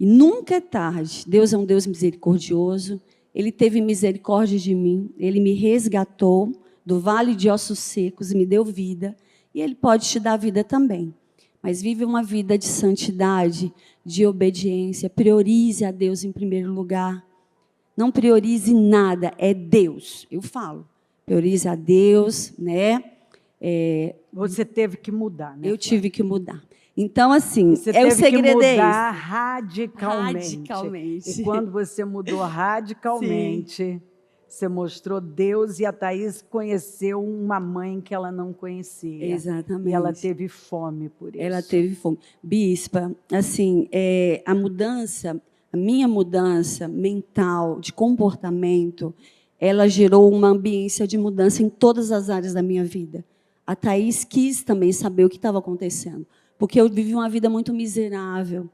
E nunca é tarde. Deus é um Deus misericordioso. Ele teve misericórdia de mim, Ele me resgatou do vale de ossos secos e me deu vida, e Ele pode te dar vida também. Mas vive uma vida de santidade, de obediência, priorize a Deus em primeiro lugar. Não priorize nada, é Deus. Eu falo, priorize a Deus, né? Você teve que mudar, né? Eu tive que mudar. Então, assim, você o segredo é mudar esse. Radicalmente. E quando você mudou radicalmente, você mostrou Deus, e a Thaís conheceu uma mãe que ela não conhecia. Exatamente. E ela teve fome por isso. Ela teve fome. Bispa, assim, a minha mudança mental, de comportamento, ela gerou uma ambiência de mudança em todas as áreas da minha vida. A Thaís quis também saber o que estava acontecendo, porque eu vivi uma vida muito miserável.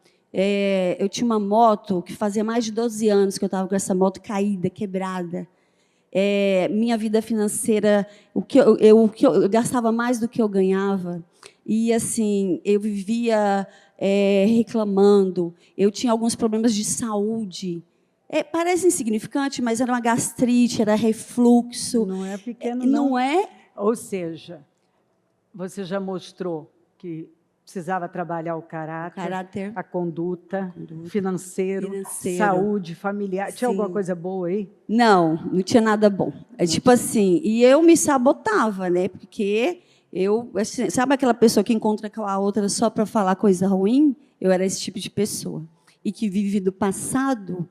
Eu tinha uma moto que fazia mais de 12 anos que eu estava com essa moto caída, quebrada. Minha vida financeira, eu gastava mais do que eu ganhava. E, assim, eu vivia reclamando. Eu tinha alguns problemas de saúde. Parece insignificante, mas era uma gastrite, era refluxo. Não é pequeno, não. Não é? Ou seja, você já mostrou que precisava trabalhar o caráter, a conduta, financeiro, saúde, familiar. Sim. Tinha alguma coisa boa aí? Não tinha nada bom. Tipo assim, e eu me sabotava, né? Porque assim, sabe aquela pessoa que encontra com a outra só para falar coisa ruim? Eu era esse tipo de pessoa. E que vive do passado,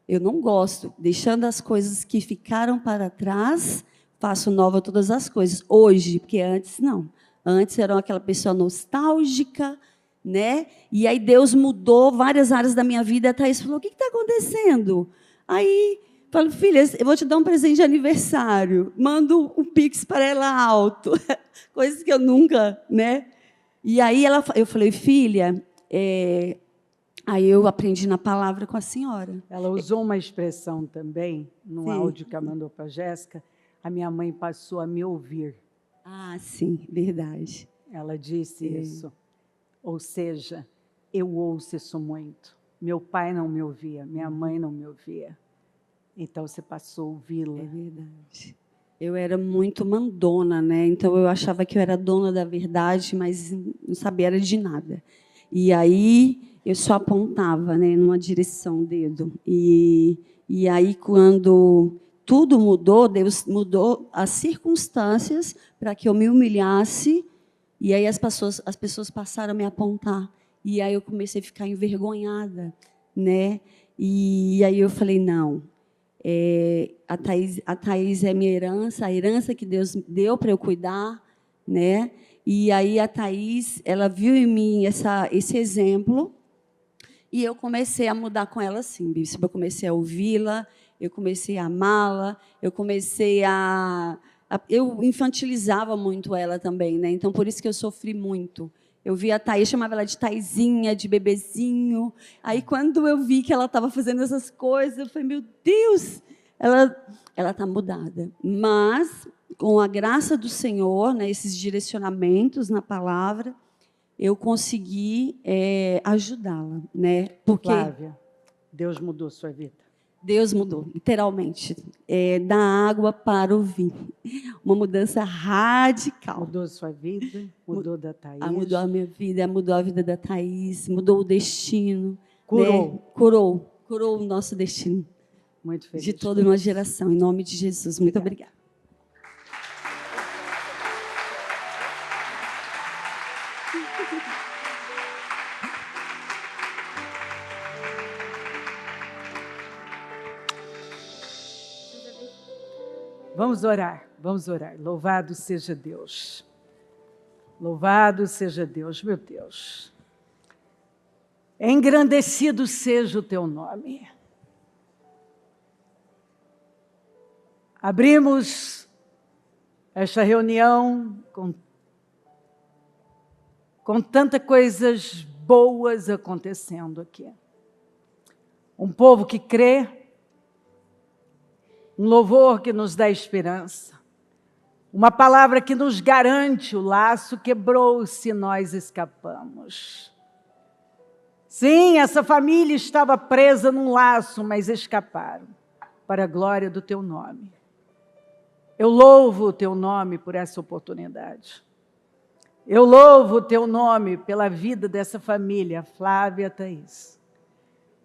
eu não gosto. Deixando as coisas que ficaram para trás, faço nova todas as coisas. Hoje, porque antes não. Antes era aquela pessoa nostálgica, né? E aí Deus mudou várias áreas da minha vida. A Thaís falou, o que está acontecendo? Aí, falo, filha, eu vou te dar um presente de aniversário. Mando um pix para ela alto. Coisas que eu nunca, né? E aí eu falei, filha, aí eu aprendi na palavra com a senhora. Ela usou uma expressão também, no áudio que ela mandou para a Jéssica, a minha mãe passou a me ouvir. Ah, sim, verdade. Ela disse isso. Ou seja, eu ouço isso muito. Meu pai não me ouvia, minha mãe não me ouvia. Então, você passou a ouvi-la. É verdade. Eu era muito mandona, né? Então, eu achava que eu era dona da verdade, mas não sabia era de nada. E aí, eu só apontava, né, numa direção, o dedo. E aí, quando tudo mudou, Deus mudou as circunstâncias para que eu me humilhasse, e aí as pessoas passaram a me apontar. E aí eu comecei a ficar envergonhada, né? E aí eu falei, não, a Thaís é minha herança, a herança que Deus deu para eu cuidar, né? E aí a Thaís, ela viu em mim esse exemplo, e eu comecei a mudar com ela assim, bispo. Eu comecei a ouvi-la, eu comecei a amá-la, eu comecei eu infantilizava muito ela também, né? Então, por isso que eu sofri muito. Eu via a Thaís, chamava ela de Thaisinha, de bebezinho. Aí, quando eu vi que ela estava fazendo essas coisas, eu falei, meu Deus, ela está mudada. Mas, com a graça do Senhor, né, esses direcionamentos na palavra, eu consegui ajudá-la, né? Porque Flávia, Deus mudou sua vida. Deus mudou, literalmente. Da água para o vinho. Uma mudança radical. Mudou sua vida, mudou da Thaís. Mudou a minha vida, mudou a vida da Thaís, mudou o destino. Curou. Né? Curou o nosso destino. Muito feliz. De toda uma geração, em nome de Jesus. Muito obrigada. Vamos orar, vamos orar. Louvado seja Deus. Louvado seja Deus, meu Deus. Engrandecido seja o teu nome. Abrimos esta reunião com tantas coisas boas acontecendo aqui. Um povo que crê, um louvor que nos dá esperança, uma palavra que nos garante o laço quebrou-se e nós escapamos. Sim, essa família estava presa num laço, mas escaparam para a glória do teu nome. Eu louvo o teu nome por essa oportunidade. Eu louvo o teu nome pela vida dessa família, Flávia e Thaís.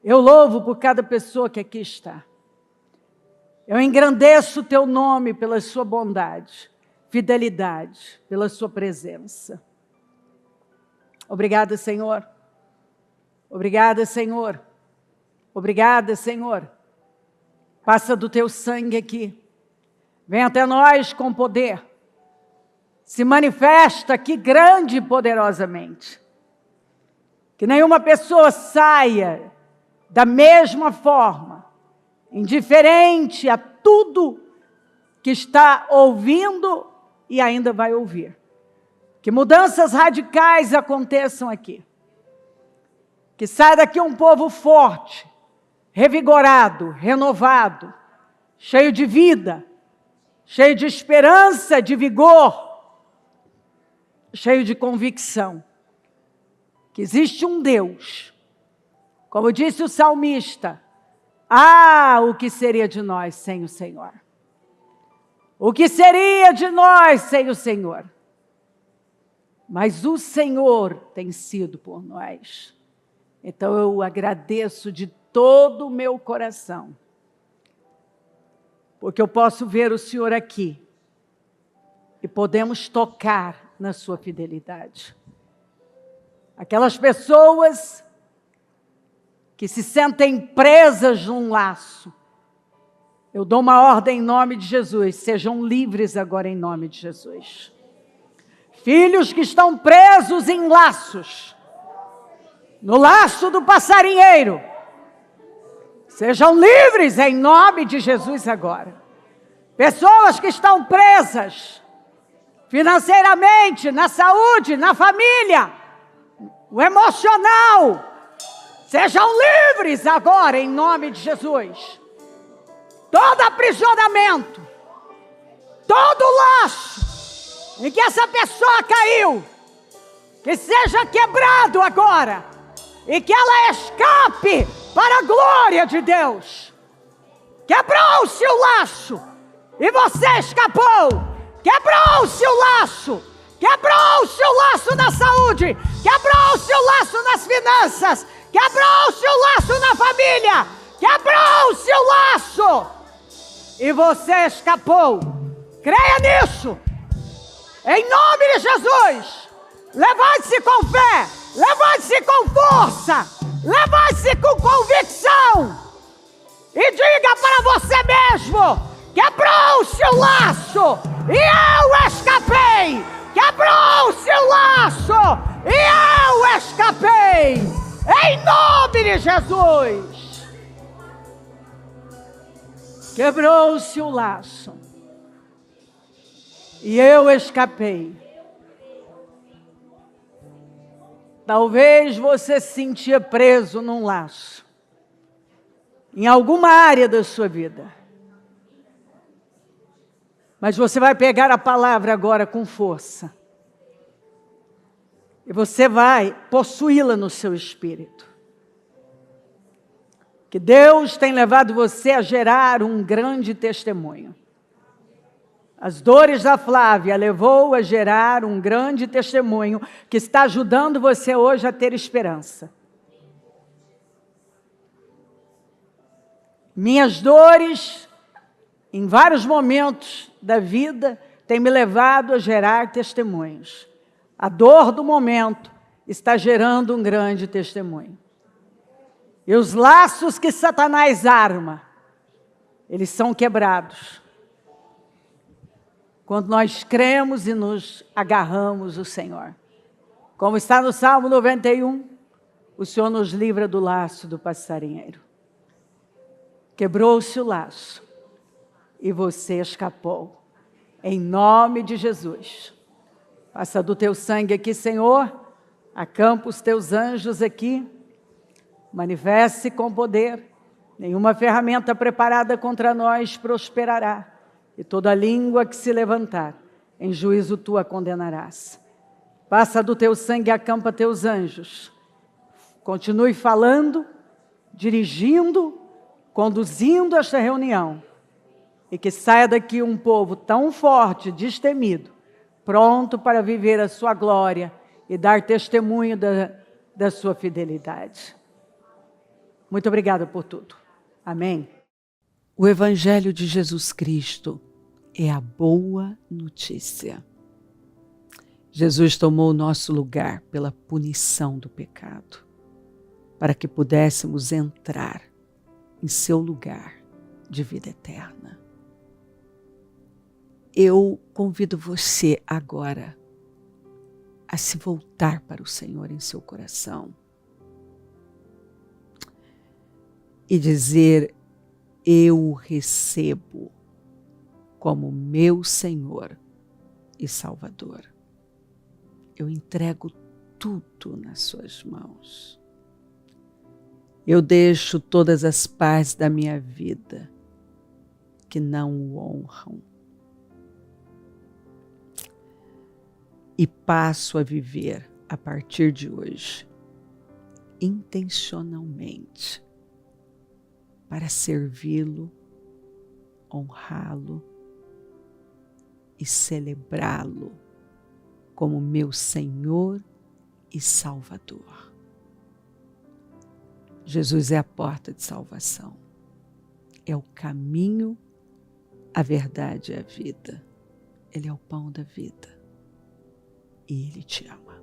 Eu louvo por cada pessoa que aqui está. Eu engrandeço o teu nome pela sua bondade, fidelidade, pela sua presença. Obrigada, Senhor. Obrigada, Senhor. Obrigada, Senhor. Passa do teu sangue aqui. Vem até nós com poder. Se manifesta aqui grande e poderosamente. Que nenhuma pessoa saia da mesma forma, indiferente a tudo que está ouvindo e ainda vai ouvir. Que mudanças radicais aconteçam aqui. Que saia daqui um povo forte, revigorado, renovado, cheio de vida, cheio de esperança, de vigor, cheio de convicção. Que existe um Deus, como disse o salmista, o que seria de nós sem o Senhor? O que seria de nós sem o Senhor? Mas o Senhor tem sido por nós. Então eu agradeço de todo o meu coração, porque eu posso ver o Senhor aqui e podemos tocar na sua fidelidade. Aquelas pessoas que se sentem presas num laço, eu dou uma ordem em nome de Jesus, sejam livres agora em nome de Jesus. Filhos que estão presos em laços, no laço do passarinheiro, sejam livres em nome de Jesus agora. Pessoas que estão presas financeiramente, na saúde, na família, o emocional, sejam livres agora em nome de Jesus. Todo aprisionamento, todo laço em que essa pessoa caiu, que seja quebrado agora e que ela escape para a glória de Deus. Quebrou-se o laço e você escapou. Quebrou-se o laço. Quebrou-se o laço na saúde. Quebrou-se o laço nas finanças. Quebrou-se o laço na família. Quebrou-se o laço. E você escapou. Creia nisso. Em nome de Jesus. Levante-se com fé. Levante-se com força. Levante-se com convicção. E diga para você mesmo. Quebrou-se o laço. E eu escapei. Quebrou-se o Em nome de Jesus. Quebrou-se o laço. E eu escapei. Talvez você se sentia preso num laço. Em alguma área da sua vida. Mas você vai pegar a palavra agora com força. E você vai possuí-la no seu espírito. Que Deus tem levado você a gerar um grande testemunho. As dores da Flávia levou a gerar um grande testemunho que está ajudando você hoje a ter esperança. Minhas dores, em vários momentos da vida, têm me levado a gerar testemunhos. A dor do momento está gerando um grande testemunho. E os laços que Satanás arma, eles são quebrados. Quando nós cremos e nos agarramos ao Senhor. Como está no Salmo 91, o Senhor nos livra do laço do passarinheiro. Quebrou-se o laço e você escapou. Em nome de Jesus. Passa do teu sangue aqui, Senhor. Acampa os teus anjos aqui. Manifeste com poder. Nenhuma ferramenta preparada contra nós prosperará. E toda língua que se levantar, em juízo tu a condenarás. Passa do teu sangue, acampa teus anjos. Continue falando, dirigindo, conduzindo esta reunião. E que saia daqui um povo tão forte, destemido, pronto para viver a sua glória e dar testemunho da sua fidelidade. Muito obrigada por tudo. Amém. O Evangelho de Jesus Cristo é a boa notícia. Jesus tomou o nosso lugar pela punição do pecado, para que pudéssemos entrar em seu lugar de vida eterna. Eu convido você agora a se voltar para o Senhor em seu coração e dizer: eu o recebo como meu Senhor e Salvador. Eu entrego tudo nas suas mãos. Eu deixo todas as partes da minha vida que não o honram. E passo a viver, a partir de hoje, intencionalmente, para servi-lo, honrá-lo e celebrá-lo como meu Senhor e Salvador. Jesus é a porta de salvação, é o caminho, a verdade e a vida. Ele é o pão da vida e Ele te ama.